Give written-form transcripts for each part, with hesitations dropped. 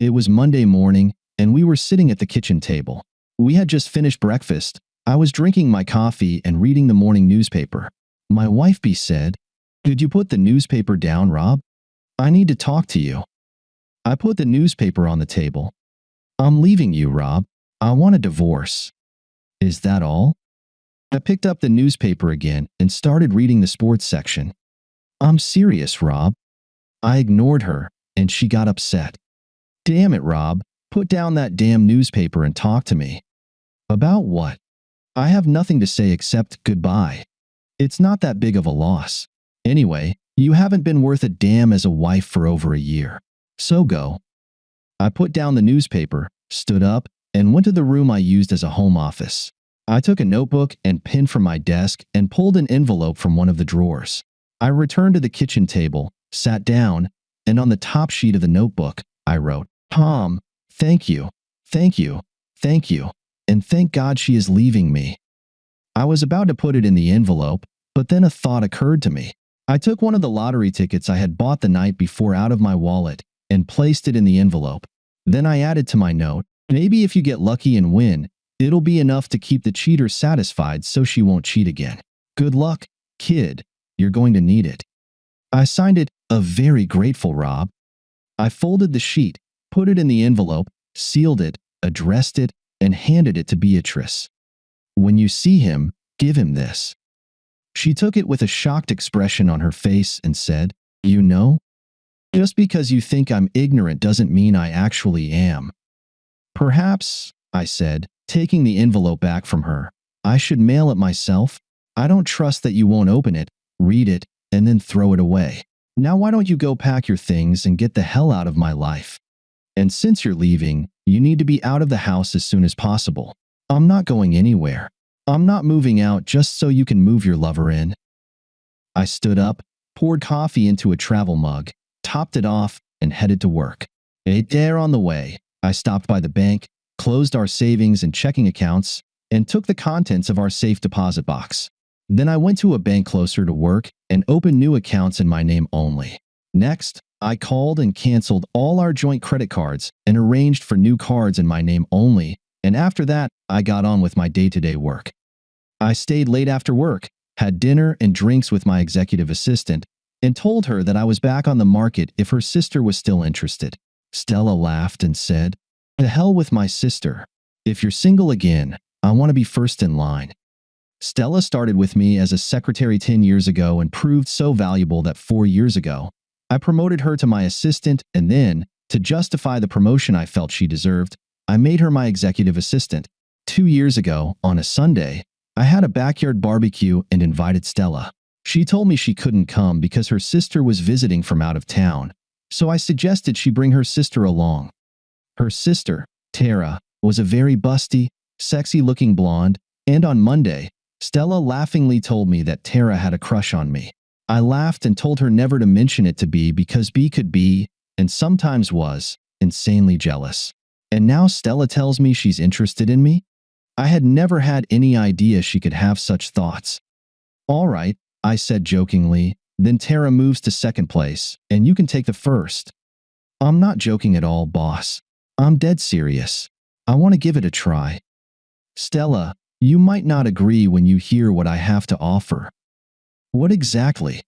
It was Monday morning, and we were sitting at the kitchen table. We had just finished breakfast. I was drinking my coffee and reading the morning newspaper. My wife said, "Did you put the newspaper down, Rob? I need to talk to you." I put the newspaper on the table. "I'm leaving you, Rob. I want a divorce." "Is that all?" I picked up the newspaper again and started reading the sports section. "I'm serious, Rob." I ignored her, and she got upset. "Damn it, Rob. Put down that damn newspaper and talk to me." "About what?" "I have nothing to say except goodbye. It's not that big of a loss. Anyway, you haven't been worth a damn as a wife for over a year. So go." I put down the newspaper, stood up, and went to the room I used as a home office. I took a notebook and pen from my desk and pulled an envelope from one of the drawers. I returned to the kitchen table, sat down, and on the top sheet of the notebook, I wrote, "Tom, thank you, thank you, thank you, and thank God she is leaving me." I was about to put it in the envelope, but then a thought occurred to me. I took one of the lottery tickets I had bought the night before out of my wallet and placed it in the envelope. Then I added to my note, "Maybe if you get lucky and win, it'll be enough to keep the cheater satisfied so she won't cheat again. Good luck, kid. You're going to need it." I signed it, "A very grateful Rob." I folded the sheet, put it in the envelope, sealed it, addressed it, and handed it to Beatrice. "When you see him, give him this." She took it with a shocked expression on her face and said, "You know? Just because you think I'm ignorant doesn't mean I actually am." "Perhaps," I said, taking the envelope back from her, "I should mail it myself. I don't trust that you won't open it, read it, and then throw it away. Now why don't you go pack your things and get the hell out of my life? And since you're leaving, you need to be out of the house as soon as possible. I'm not going anywhere. I'm not moving out just so you can move your lover in." I stood up, poured coffee into a travel mug, topped it off, and headed to work. There on the way, I stopped by the bank, closed our savings and checking accounts, and took the contents of our safe deposit box. Then I went to a bank closer to work and opened new accounts in my name only. Next, I called and canceled all our joint credit cards and arranged for new cards in my name only, and after that, I got on with my day-to-day work. I stayed late after work, had dinner and drinks with my executive assistant, and told her that I was back on the market if her sister was still interested. Stella laughed and said, "To hell with my sister. If you're single again, I want to be first in line." Stella started with me as a secretary 10 years ago and proved so valuable that 4 years ago, I promoted her to my assistant, and then, to justify the promotion I felt she deserved, I made her my executive assistant. 2 years ago, on a Sunday, I had a backyard barbecue and invited Stella. She told me she couldn't come because her sister was visiting from out of town, so I suggested she bring her sister along. Her sister, Tara, was a very busty, sexy-looking blonde, and on Monday, Stella laughingly told me that Tara had a crush on me. I laughed and told her never to mention it to B because B could be, and sometimes was, insanely jealous. And now Stella tells me she's interested in me? I had never had any idea she could have such thoughts. "All right," I said jokingly, "then Tara moves to second place, and you can take the first." "I'm not joking at all, boss. I'm dead serious. I want to give it a try." "Stella, you might not agree when you hear what I have to offer." "What exactly?"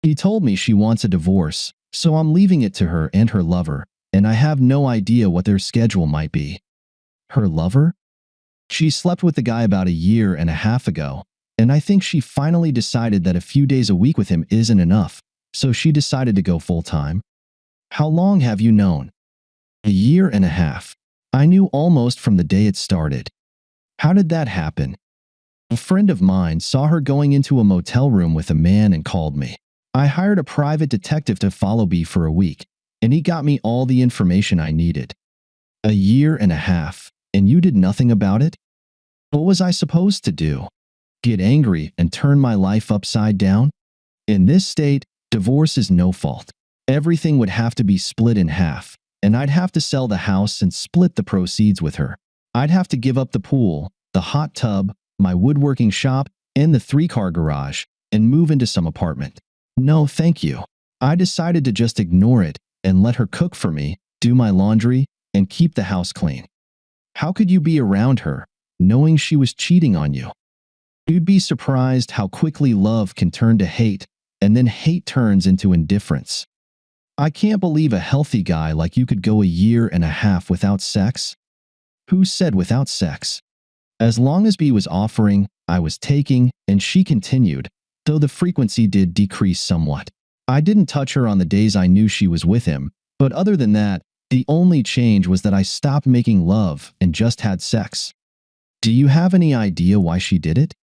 "He told me she wants a divorce, so I'm leaving it to her and her lover, and I have no idea what their schedule might be." "Her lover?" "She slept with the guy about 1.5 years ago, and I think she finally decided that a few days a week with him isn't enough, so she decided to go full-time." "How long have you known?" 1.5 years. I knew almost from the day it started." "How did that happen?" "A friend of mine saw her going into a motel room with a man and called me. I hired a private detective to follow B for a week, and he got me all the information I needed." 1.5 years, and you did nothing about it? What was I supposed to do? Get angry and turn my life upside down? In this state, divorce is no fault. Everything would have to be split in half, and I'd have to sell the house and split the proceeds with her. I'd have to give up the pool, the hot tub, my woodworking shop, and the 3-car garage, and move into some apartment. No, thank you. I decided to just ignore it and let her cook for me, do my laundry, and keep the house clean. How could you be around her, knowing she was cheating on you? You'd be surprised how quickly love can turn to hate, and then hate turns into indifference. I can't believe a healthy guy like you could go a year and a half without sex. Who said without sex? As long as B was offering, I was taking, and she continued, though the frequency did decrease somewhat. I didn't touch her on the days I knew she was with him, but other than that, the only change was that I stopped making love and just had sex. Do you have any idea why she did it?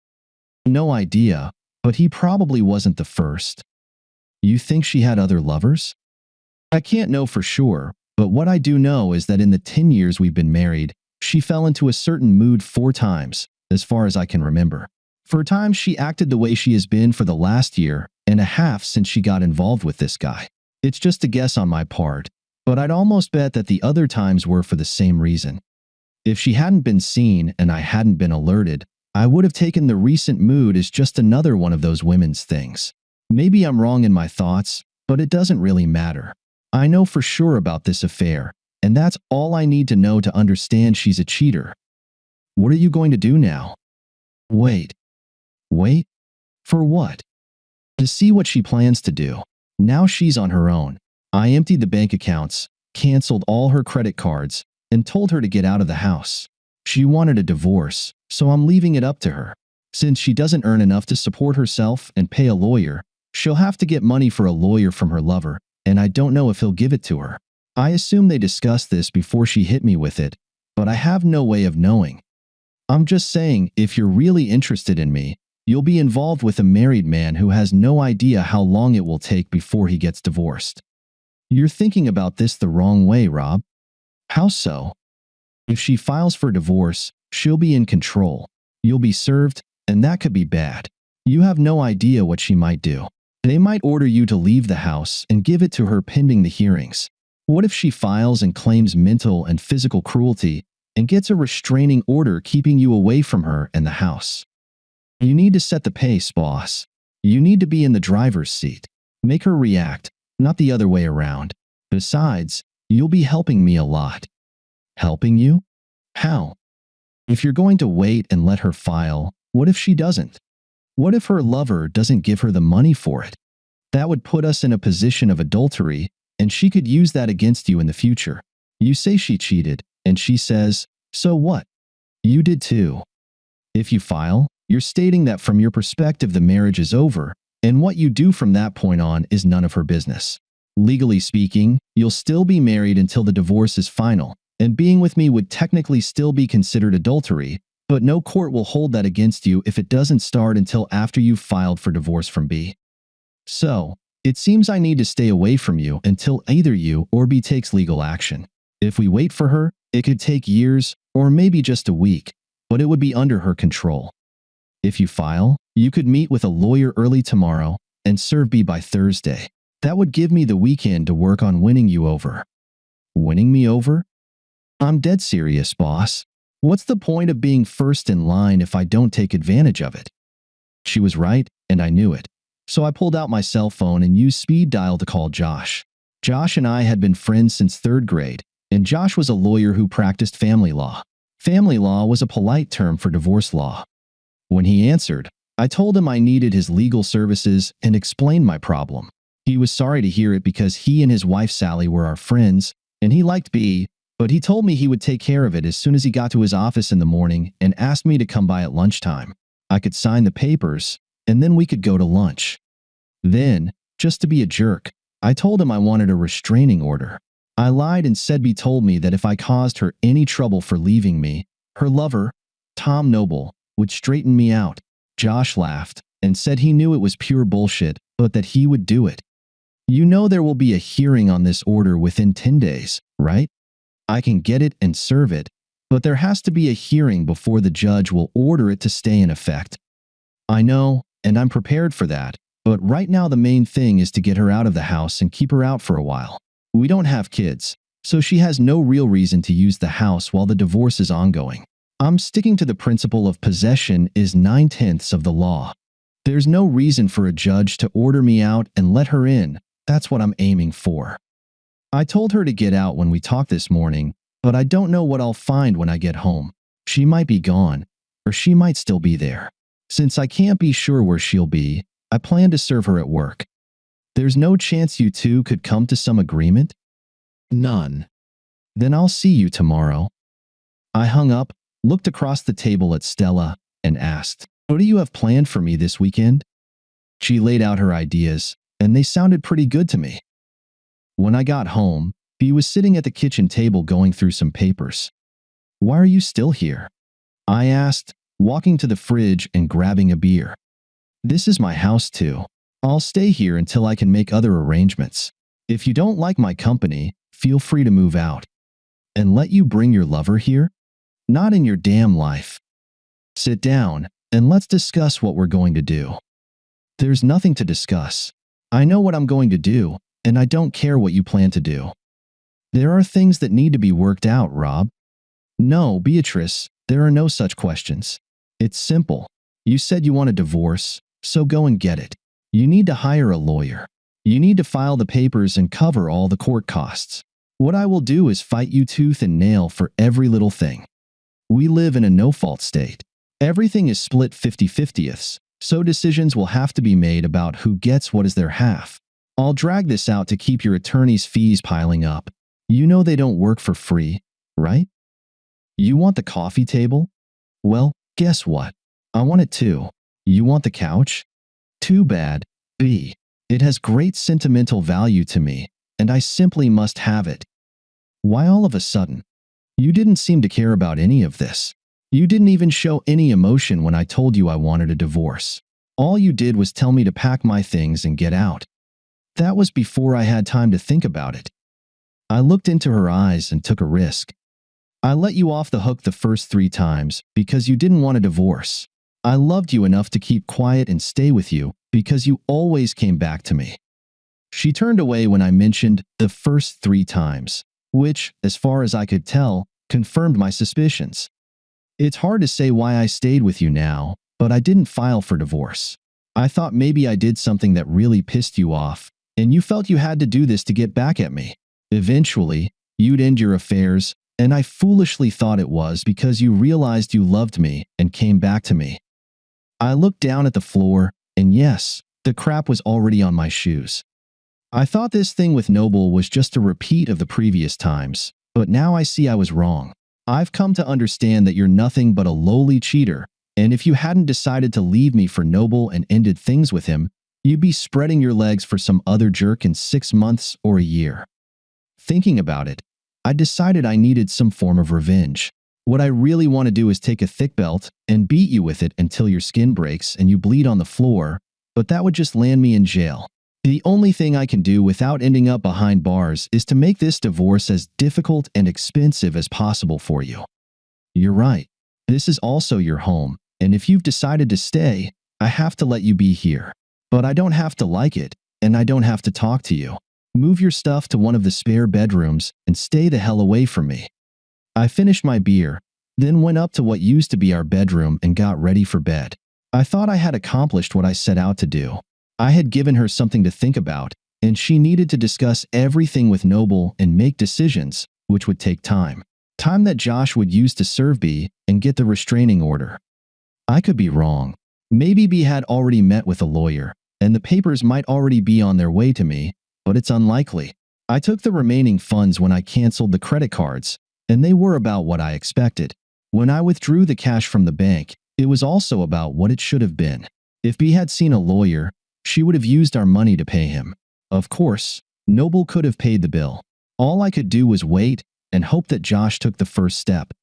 No idea, but he probably wasn't the first. You think she had other lovers? I can't know for sure, but what I do know is that in the 10 years we've been married, she fell into a certain mood 4 times, as far as I can remember. For times she acted the way she has been for the last year and a half since she got involved with this guy. It's just a guess on my part, but I'd almost bet that the other times were for the same reason. If she hadn't been seen and I hadn't been alerted, I would have taken the recent mood as just another one of those women's things. Maybe I'm wrong in my thoughts, but it doesn't really matter. I know for sure about this affair, and that's all I need to know to understand she's a cheater. What are you going to do now? Wait. Wait? For what? To see what she plans to do. Now she's on her own. I emptied the bank accounts, canceled all her credit cards, and told her to get out of the house. She wanted a divorce, so I'm leaving it up to her. Since she doesn't earn enough to support herself and pay a lawyer, she'll have to get money for a lawyer from her lover, and I don't know if he'll give it to her. I assume they discussed this before she hit me with it, but I have no way of knowing. I'm just saying, if you're really interested in me, you'll be involved with a married man who has no idea how long it will take before he gets divorced. You're thinking about this the wrong way, Rob. How so? If she files for divorce, she'll be in control. You'll be served, and that could be bad. You have no idea what she might do. They might order you to leave the house and give it to her pending the hearings. What if she files and claims mental and physical cruelty and gets a restraining order keeping you away from her and the house? You need to set the pace, boss. You need to be in the driver's seat. Make her react, not the other way around. Besides, you'll be helping me a lot. Helping you? How? If you're going to wait and let her file, what if she doesn't? What if her lover doesn't give her the money for it? That would put us in a position of adultery, and she could use that against you in the future. You say she cheated, and she says, so what? You did too. If you file, you're stating that from your perspective the marriage is over, and what you do from that point on is none of her business. Legally speaking, you'll still be married until the divorce is final, and being with me would technically still be considered adultery, but no court will hold that against you if it doesn't start until after you've filed for divorce from B. So, it seems I need to stay away from you until either you or B takes legal action. If we wait for her, it could take years or maybe just a week, but it would be under her control. If you file, you could meet with a lawyer early tomorrow and serve B by Thursday. That would give me the weekend to work on winning you over. Winning me over? I'm dead serious, boss. What's the point of being first in line if I don't take advantage of it? She was right, and I knew it. So I pulled out my cell phone and used speed dial to call Josh. Josh and I had been friends since 3rd grade, and Josh was a lawyer who practiced family law. Family law was a polite term for divorce law. When he answered, I told him I needed his legal services and explained my problem. He was sorry to hear it because he and his wife Sally were our friends, and he liked B, but he told me he would take care of it as soon as he got to his office in the morning and asked me to come by at lunchtime. I could sign the papers, and then we could go to lunch. Then, just to be a jerk, I told him I wanted a restraining order. I lied and said B told me that if I caused her any trouble for leaving me, her lover, Tom Noble, would straighten me out. Josh laughed and said he knew it was pure bullshit, but that he would do it. You know there will be a hearing on this order within 10 days, right? I can get it and serve it, but there has to be a hearing before the judge will order it to stay in effect. I know, and I'm prepared for that, but right now the main thing is to get her out of the house and keep her out for a while. We don't have kids, so she has no real reason to use the house while the divorce is ongoing. I'm sticking to the principle of possession is 9/10 of the law. There's no reason for a judge to order me out and let her in. That's what I'm aiming for. I told her to get out when we talked this morning, but I don't know what I'll find when I get home. She might be gone, or she might still be there. Since I can't be sure where she'll be, I plan to serve her at work. There's no chance you two could come to some agreement? None. Then I'll see you tomorrow. I hung up, looked across the table at Stella, and asked, "What do you have planned for me this weekend?" She laid out her ideas, and they sounded pretty good to me. When I got home, Bea was sitting at the kitchen table going through some papers. "Why are you still here?" I asked, walking to the fridge and grabbing a beer. "This is my house too. I'll stay here until I can make other arrangements. If you don't like my company, feel free to move out. And let you bring your lover here? Not in your damn life. Sit down, and let's discuss what we're going to do." "There's nothing to discuss. I know what I'm going to do, and I don't care what you plan to do." "There are things that need to be worked out, Rob." "No, Beatrice, there are no such questions. It's simple. You said you want a divorce, so go and get it. You need to hire a lawyer. You need to file the papers and cover all the court costs. What I will do is fight you tooth and nail for every little thing. We live in a no-fault state. Everything is split 50-50ths, so decisions will have to be made about who gets what is their half. I'll drag this out to keep your attorney's fees piling up. You know they don't work for free, right? You want the coffee table? Well, guess what? I want it too. You want the couch? Too bad, B. It has great sentimental value to me, and I simply must have it." "Why all of a sudden? You didn't seem to care about any of this. You didn't even show any emotion when I told you I wanted a divorce. All you did was tell me to pack my things and get out. That was before I had time to think about it." I looked into her eyes and took a risk. "I let you off the hook the first 3 times because you didn't want a divorce. I loved you enough to keep quiet and stay with you because you always came back to me." She turned away when I mentioned the first 3 times, which, as far as I could tell, confirmed my suspicions. "It's hard to say why I stayed with you now, but I didn't file for divorce. I thought maybe I did something that really pissed you off, and you felt you had to do this to get back at me. Eventually, you'd end your affairs, and I foolishly thought it was because you realized you loved me and came back to me." I looked down at the floor, and yes, the crap was already on my shoes. I thought this thing with Noble was just a repeat of the previous times, but now I see I was wrong. I've come to understand that you're nothing but a lowly cheater, and if you hadn't decided to leave me for Noble and ended things with him, you'd be spreading your legs for some other jerk in 6 months or a year. Thinking about it, I decided I needed some form of revenge. What I really want to do is take a thick belt and beat you with it until your skin breaks and you bleed on the floor, but that would just land me in jail. The only thing I can do without ending up behind bars is to make this divorce as difficult and expensive as possible for you. You're right. This is also your home, and if you've decided to stay, I have to let you be here. But I don't have to like it, and I don't have to talk to you. Move your stuff to one of the spare bedrooms and stay the hell away from me." I finished my beer, then went up to what used to be our bedroom and got ready for bed. I thought I had accomplished what I set out to do. I had given her something to think about, and she needed to discuss everything with Noble and make decisions, which would take time. Time that Josh would use to serve B and get the restraining order. I could be wrong. Maybe B had already met with a lawyer, and the papers might already be on their way to me, but it's unlikely. I took the remaining funds when I canceled the credit cards, and they were about what I expected. When I withdrew the cash from the bank, it was also about what it should have been. If B had seen a lawyer, she would have used our money to pay him. Of course, Noble could have paid the bill. All I could do was wait and hope that Josh took the first step.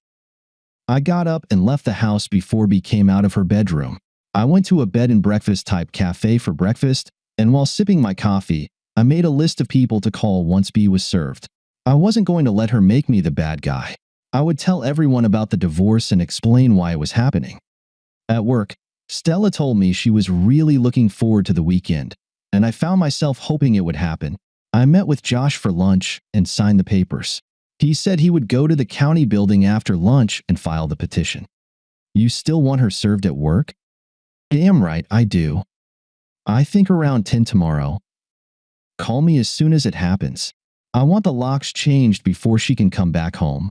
I got up and left the house before B came out of her bedroom. I went to a bed and breakfast type cafe for breakfast, and while sipping my coffee, I made a list of people to call once B was served. I wasn't going to let her make me the bad guy. I would tell everyone about the divorce and explain why it was happening. At work, Stella told me she was really looking forward to the weekend, and I found myself hoping it would happen. I met with Josh for lunch and signed the papers. He said he would go to the county building after lunch and file the petition. You still want her served at work? Damn right, I do. I think around 10 tomorrow. Call me as soon as it happens. I want the locks changed before she can come back home.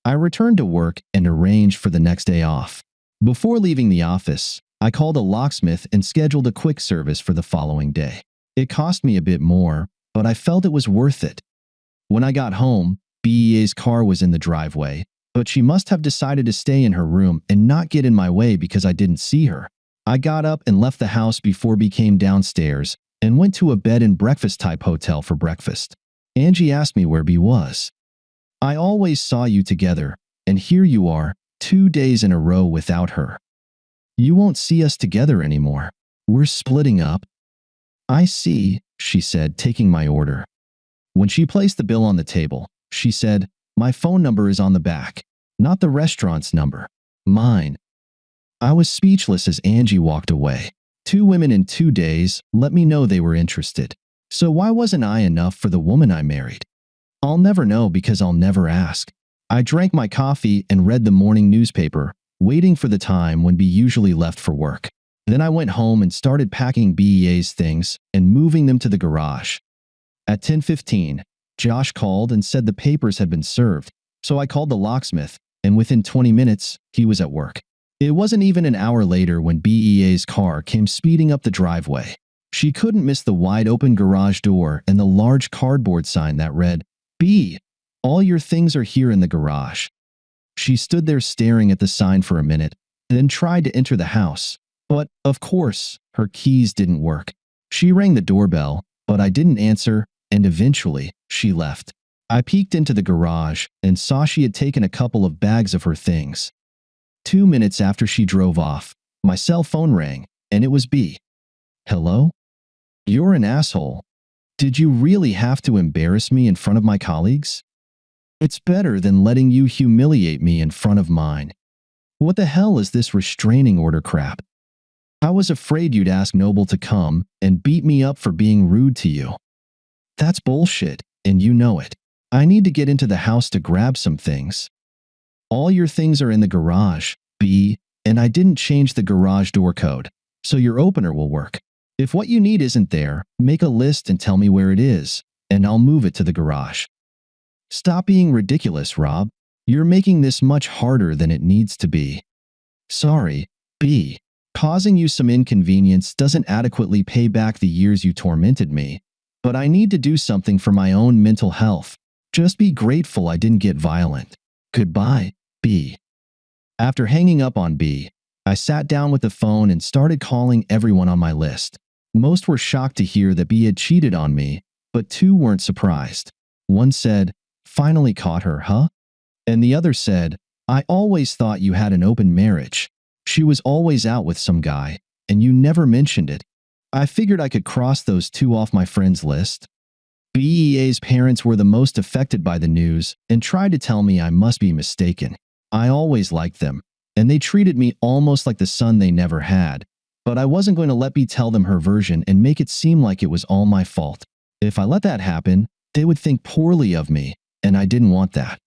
I returned to work and arranged for the next day off. Before leaving the office, I called a locksmith and scheduled a quick service for the following day. It cost me a bit more, but I felt it was worth it. When I got home, BEA's car was in the driveway, but she must have decided to stay in her room and not get in my way because I didn't see her. I got up and left the house before B came downstairs and went to a bed and breakfast type hotel for breakfast. Angie asked me where B was. I always saw you together, and here you are, 2 days in a row without her. You won't see us together anymore. We're splitting up. I see, she said, taking my order. When she placed the bill on the table, she said, my phone number is on the back, not the restaurant's number. Mine. I was speechless as Angie walked away. 2 women in 2 days let me know they were interested. So why wasn't I enough for the woman I married? I'll never know because I'll never ask. I drank my coffee and read the morning newspaper, waiting for the time when B usually left for work. Then I went home and started packing BEA's things and moving them to the garage. At 10:15, Josh called and said the papers had been served, so I called the locksmith, and within 20 minutes, he was at work. It wasn't even an hour later when BEA's car came speeding up the driveway. She couldn't miss the wide-open garage door and the large cardboard sign that read, B, all your things are here in the garage. She stood there staring at the sign for a minute, then tried to enter the house. But, of course, her keys didn't work. She rang the doorbell, but I didn't answer, and eventually, she left. I peeked into the garage and saw she had taken a couple of bags of her things. 2 minutes after she drove off, my cell phone rang, and it was B. Hello? You're an asshole. Did you really have to embarrass me in front of my colleagues? It's better than letting you humiliate me in front of mine. What the hell is this restraining order crap? I was afraid you'd ask Noble to come and beat me up for being rude to you. That's bullshit, and you know it. I need to get into the house to grab some things. All your things are in the garage, B, and I didn't change the garage door code, so your opener will work. If what you need isn't there, make a list and tell me where it is, and I'll move it to the garage. Stop being ridiculous, Rob. You're making this much harder than it needs to be. Sorry, B. Causing you some inconvenience doesn't adequately pay back the years you tormented me, but I need to do something for my own mental health. Just be grateful I didn't get violent. Goodbye, B. After hanging up on B, I sat down with the phone and started calling everyone on my list. Most were shocked to hear that B had cheated on me, but 2 weren't surprised. One said, finally caught her, huh? And the other said, I always thought you had an open marriage. She was always out with some guy, and you never mentioned it. I figured I could cross those 2 off my friends list. BEA's parents were the most affected by the news and tried to tell me I must be mistaken. I always liked them, and they treated me almost like the son they never had. But I wasn't going to let B tell them her version and make it seem like it was all my fault. If I let that happen, they would think poorly of me, and I didn't want that.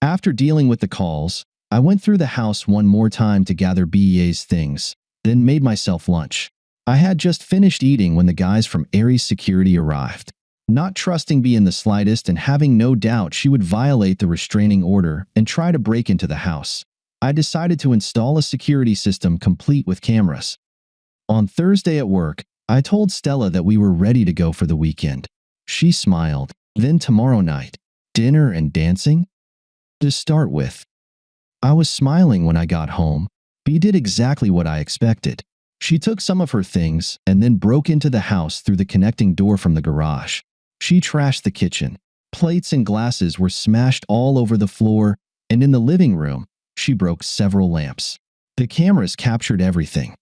After dealing with the calls, I went through the house one more time to gather BEA's things, then made myself lunch. I had just finished eating when the guys from Aries Security arrived. Not trusting B in the slightest and having no doubt she would violate the restraining order and try to break into the house, I decided to install a security system complete with cameras. On Thursday at work, I told Stella that we were ready to go for the weekend. She smiled. Then tomorrow night, dinner and dancing? To start with. I was smiling when I got home. B did exactly what I expected. She took some of her things and then broke into the house through the connecting door from the garage. She trashed the kitchen. Plates and glasses were smashed all over the floor, and in the living room, she broke several lamps. The cameras captured everything.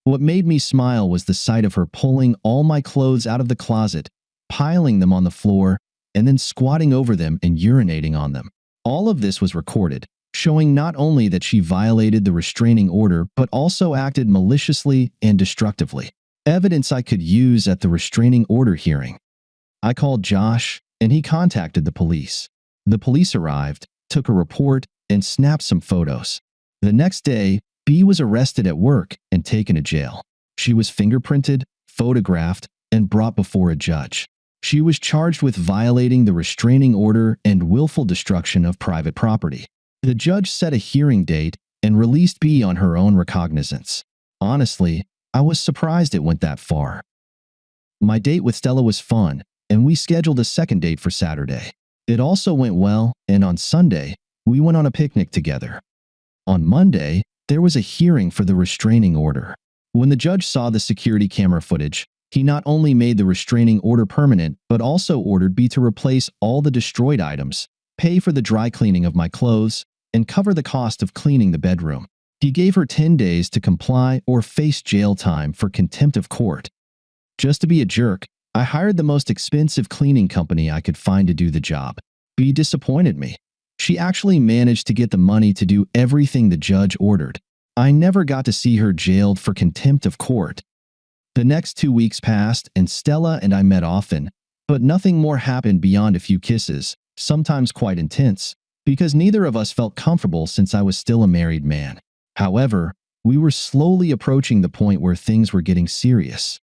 What made me smile was the sight of her pulling all my clothes out of the closet, piling them on the floor, and then squatting over them and urinating on them. All of this was recorded, showing not only that she violated the restraining order but also acted maliciously and destructively. Evidence I could use at the restraining order hearing. I called Josh, and he contacted the police. The police arrived, took a report, and snapped some photos. The next day, B was arrested at work and taken to jail. She was fingerprinted, photographed, and brought before a judge. She was charged with violating the restraining order and willful destruction of private property. The judge set a hearing date and released B on her own recognizance. Honestly, I was surprised it went that far. My date with Stella was fun, and we scheduled a second date for Saturday. It also went well, and on Sunday, we went on a picnic together. On Monday, there was a hearing for the restraining order. When the judge saw the security camera footage, he not only made the restraining order permanent, but also ordered B to replace all the destroyed items, pay for the dry cleaning of my clothes, and cover the cost of cleaning the bedroom. He gave her 10 days to comply or face jail time for contempt of court. Just to be a jerk, I hired the most expensive cleaning company I could find to do the job. B disappointed me. She actually managed to get the money to do everything the judge ordered. I never got to see her jailed for contempt of court. The next 2 weeks passed and Stella and I met often, but nothing more happened beyond a few kisses, sometimes quite intense, because neither of us felt comfortable since I was still a married man. However, we were slowly approaching the point where things were getting serious.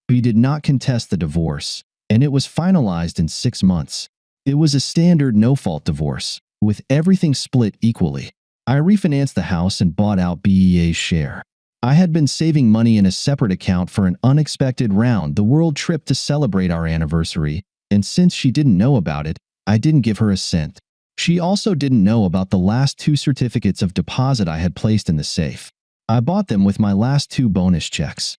B did not contest the divorce, and it was finalized in 6 months. It was a standard no-fault divorce, with everything split equally. I refinanced the house and bought out BEA's share. I had been saving money in a separate account for an unexpected round-the-world trip to celebrate our anniversary, and since she didn't know about it, I didn't give her a cent. She also didn't know about the last 2 certificates of deposit I had placed in the safe. I bought them with my last 2 bonus checks.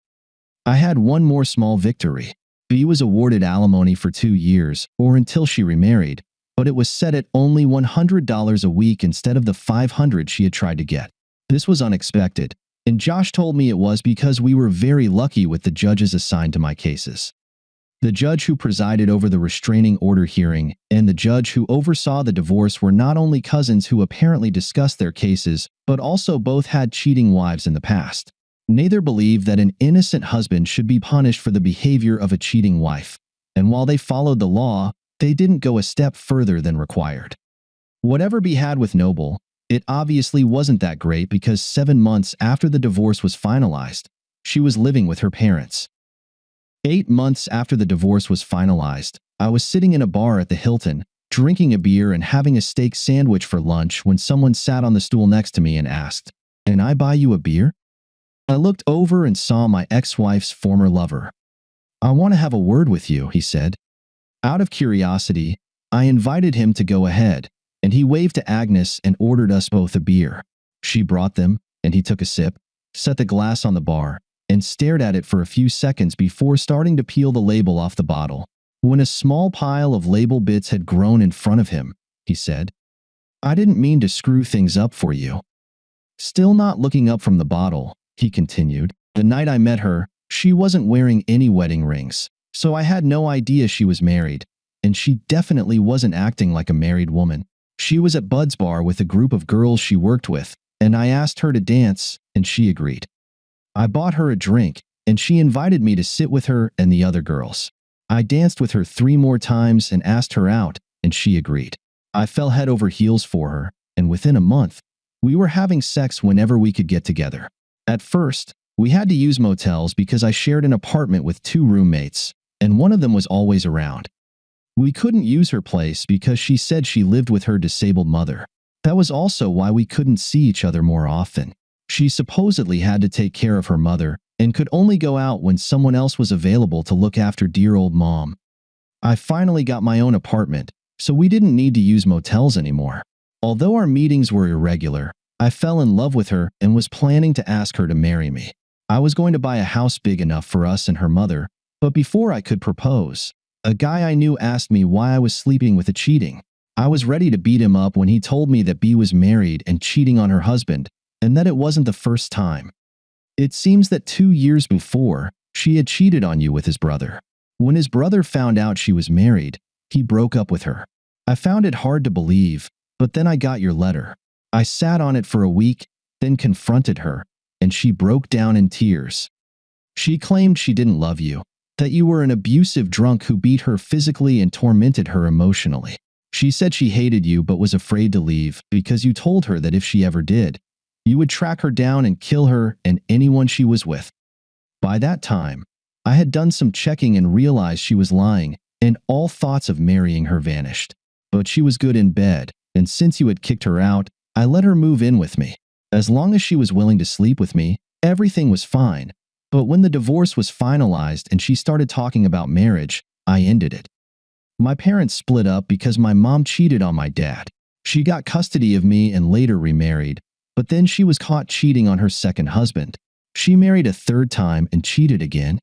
I had one more small victory. B was awarded alimony for 2 years, or until she remarried, but it was set at only $100 a week instead of the $500 she had tried to get. This was unexpected, and Josh told me it was because we were very lucky with the judges assigned to my cases. The judge who presided over the restraining order hearing and the judge who oversaw the divorce were not only cousins who apparently discussed their cases, but also both had cheating wives in the past. Neither believed that an innocent husband should be punished for the behavior of a cheating wife, and while they followed the law, they didn't go a step further than required. Whatever B had with Noble, it obviously wasn't that great because 7 months after the divorce was finalized, she was living with her parents. 8 months after the divorce was finalized, I was sitting in a bar at the Hilton, drinking a beer and having a steak sandwich for lunch when someone sat on the stool next to me and asked, "Can I buy you a beer?" I looked over and saw my ex-wife's former lover. "I want to have a word with you," he said. Out of curiosity, I invited him to go ahead, and he waved to Agnes and ordered us both a beer. She brought them, and he took a sip, set the glass on the bar, and stared at it for a few seconds before starting to peel the label off the bottle. When a small pile of label bits had grown in front of him, he said, "I didn't mean to screw things up for you." Still not looking up from the bottle, he continued, "The night I met her, she wasn't wearing any wedding rings, so I had no idea she was married, and she definitely wasn't acting like a married woman. She was at Bud's bar with a group of girls she worked with, and I asked her to dance, and she agreed. I bought her a drink, and she invited me to sit with her and the other girls. I danced with her 3 more times and asked her out, and she agreed. I fell head over heels for her, and within a month, we were having sex whenever we could get together. At first, we had to use motels because I shared an apartment with 2 roommates, and one of them was always around. We couldn't use her place because she said she lived with her disabled mother. That was also why we couldn't see each other more often. She supposedly had to take care of her mother and could only go out when someone else was available to look after dear old mom. I finally got my own apartment, so we didn't need to use motels anymore. Although our meetings were irregular, I fell in love with her and was planning to ask her to marry me. I was going to buy a house big enough for us and her mother, but before I could propose, a guy I knew asked me why I was sleeping with a cheating. I was ready to beat him up when he told me that B was married and cheating on her husband, and that it wasn't the first time. It seems that 2 years before, she had cheated on you with his brother. When his brother found out she was married, he broke up with her. I found it hard to believe, but then I got your letter. I sat on it for a week, then confronted her, and she broke down in tears. She claimed she didn't love you, that you were an abusive drunk who beat her physically and tormented her emotionally. She said she hated you but was afraid to leave because you told her that if she ever did, you would track her down and kill her and anyone she was with. By that time, I had done some checking and realized she was lying, and all thoughts of marrying her vanished. But she was good in bed, and since you had kicked her out, I let her move in with me. As long as she was willing to sleep with me, everything was fine. But when the divorce was finalized and she started talking about marriage, I ended it. My parents split up because my mom cheated on my dad. She got custody of me and later remarried, but then she was caught cheating on her second husband. She married a third time and cheated again.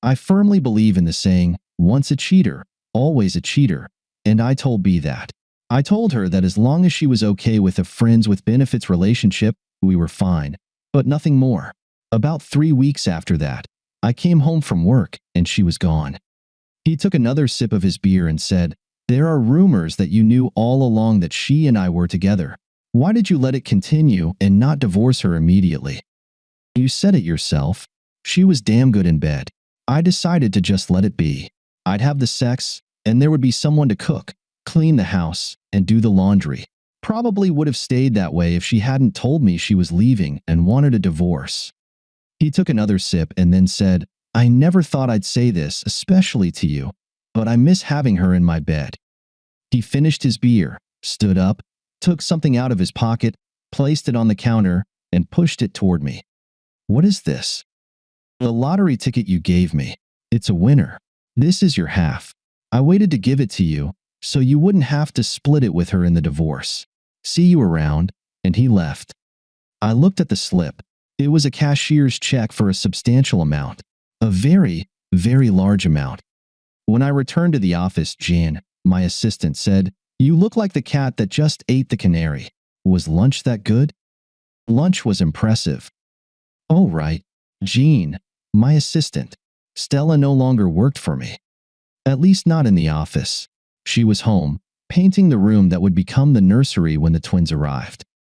I firmly believe in the saying, once a cheater, always a cheater, and I told B that. I told her that as long as she was okay with a friends with benefits relationship, we were fine, but nothing more. About 3 weeks after that, I came home from work and she was gone. He took another sip of his beer and said, "There are rumors that you knew all along that she and I were together. Why did you let it continue and not divorce her immediately? You said it yourself. She was damn good in bed. I decided to just let it be. I'd have the sex, and there would be someone to cook, clean the house, and do the laundry. Probably would have stayed that way if she hadn't told me she was leaving and wanted a divorce." He took another sip and then said, "I never thought I'd say this, especially to you, but I miss having her in my bed." He finished his beer, stood up, took something out of his pocket, placed it on the counter, and pushed it toward me. "What is this?" "The lottery ticket you gave me. It's a winner. This is your half. I waited to give it to you, so you wouldn't have to split it with her in the divorce. See you around," and he left. I looked at the slip. It was a cashier's check for a substantial amount. A very, very large amount. When I returned to the office, Jan, my assistant, said, "You look like the cat that just ate the canary. Was lunch that good?" Lunch was impressive. Oh, right. Jean, my assistant. Stella no longer worked for me. At least not in the office. She was home, painting the room that would become the nursery when the twins arrived.